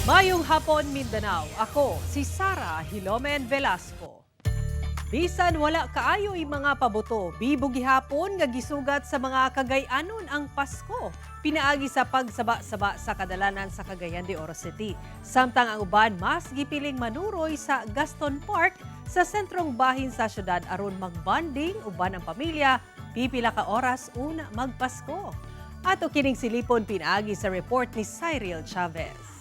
Mayong hapon, Mindanao. Ako, si Sara Hilomen Velasco. Bisan wala kaayo'y mga paboto, bibog gihapon nga gisugat sa mga Cagayanon ang Pasko. Pinaagi sa pagsaba-saba sa kadalanan sa Cagayan de Oro City. Samtang ang uban mas gipiling manuroy sa Gaston Park sa sentrong bahin sa syudad aron magbanding uban ang pamilya, pipila ka oras una magpasko. Ato kining silipon pinaagi sa report ni Cyril Chavez.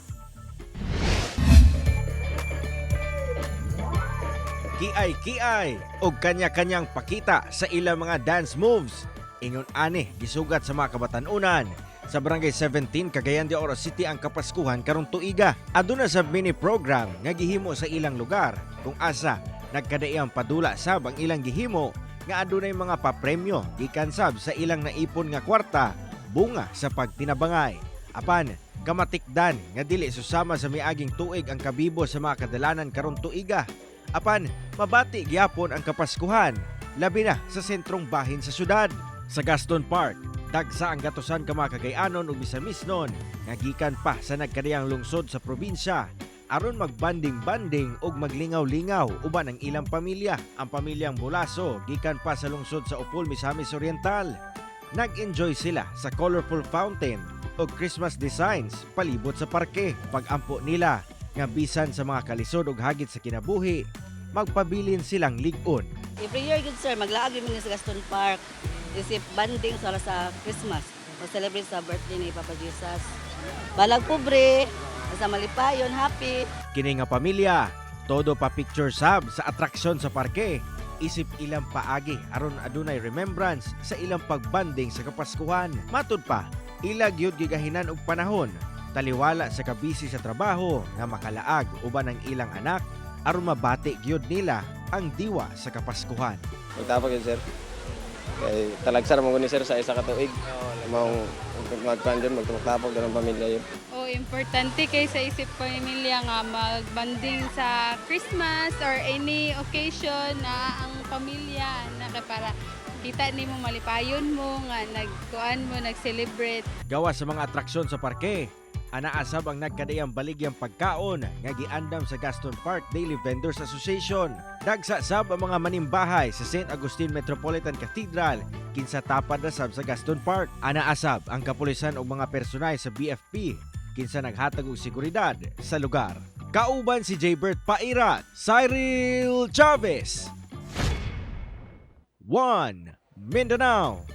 Kiay-kiay o kanya-kanyang pakita sa ilang mga dance moves. Ingon ani gisugat sa mga kabatanunan. Sa Barangay 17, Cagayan de Oro City ang kapaskuhan karong tuiga. Aduna sa mini program nga gihimo sa ilang lugar kung asa nagkadaiyang padula sab ang ilang gihimo nga adunay mga papremyo gikan sab sa ilang naipon nga kwarta bunga sa pagtinabangay. Apan kamatikdan nga dili susama sa miaging tuig ang kabibo sa mga kadalanan karong tuiga. Apan, mabati gyapon ang kapaskuhan, labi na sa sentrong bahin sa syudad. Sa Gaston Park, dagsa ang gatusan ka mga Cagayanon ug bisan misnon, nga gikan pa sa nagkadayang lungsod sa probinsya, aron magbanding-banding ug maglingaw-lingaw uban ang ilang pamilya. Ang pamilyang Bulaso, gikan pa sa lungsod sa Upol, Misamis Oriental. Nag-enjoy sila sa colorful fountain o Christmas designs palibot sa parke. Pag-ampo nila, nga bisan sa mga kalisod ug hagit sa kinabuhi, magpabilin silang ligon. Every year, good sir, maglaag yun sa Gaston Park. Isip banding sa Christmas. Mag-celebrate sa birthday ni Papa Jesus. Balag pobre, sa malipayon, happy. Kini nga pamilya, todo pa picture sab sa atraksyon sa parke. Isip ilang paagi aron adunay remembrance sa ilang pagbanding sa Kapaskuhan. Matud pa, ilag yun gigahinan og panahon. Taliwala sa kabisi sa trabaho nga makalaag uban ang ilang anak aron mabati gyud nila ang diwa sa Kapaskuhan. Magtapag yun, sir. Kay talagsar mo ni sir sa isa ka tuig. Mao magpan dyan, magtapag doon ang pamilya yun. O importante kay sa isip pamilya nga magbanding sa Christmas or any occasion na ang pamilya na para kita nimo malipayon mo nga nagkuan mo nag-celebrate. Gawa sa mga atraksyon sa parke, anaasab ang nagkadayang baligyang pagkaon nga giandam sa Gaston Park Daily Vendors Association. Dagsa sab ang mga manimbahay sa St. Agustin Metropolitan Cathedral kinsa tapad na sab sa Gaston Park. Anaasab ang kapulisan ug mga personay sa BFP kinsa naghatag og seguridad sa lugar. Kauban si Jaybert Pairat, Cyril Chavez. 1 Mindanao.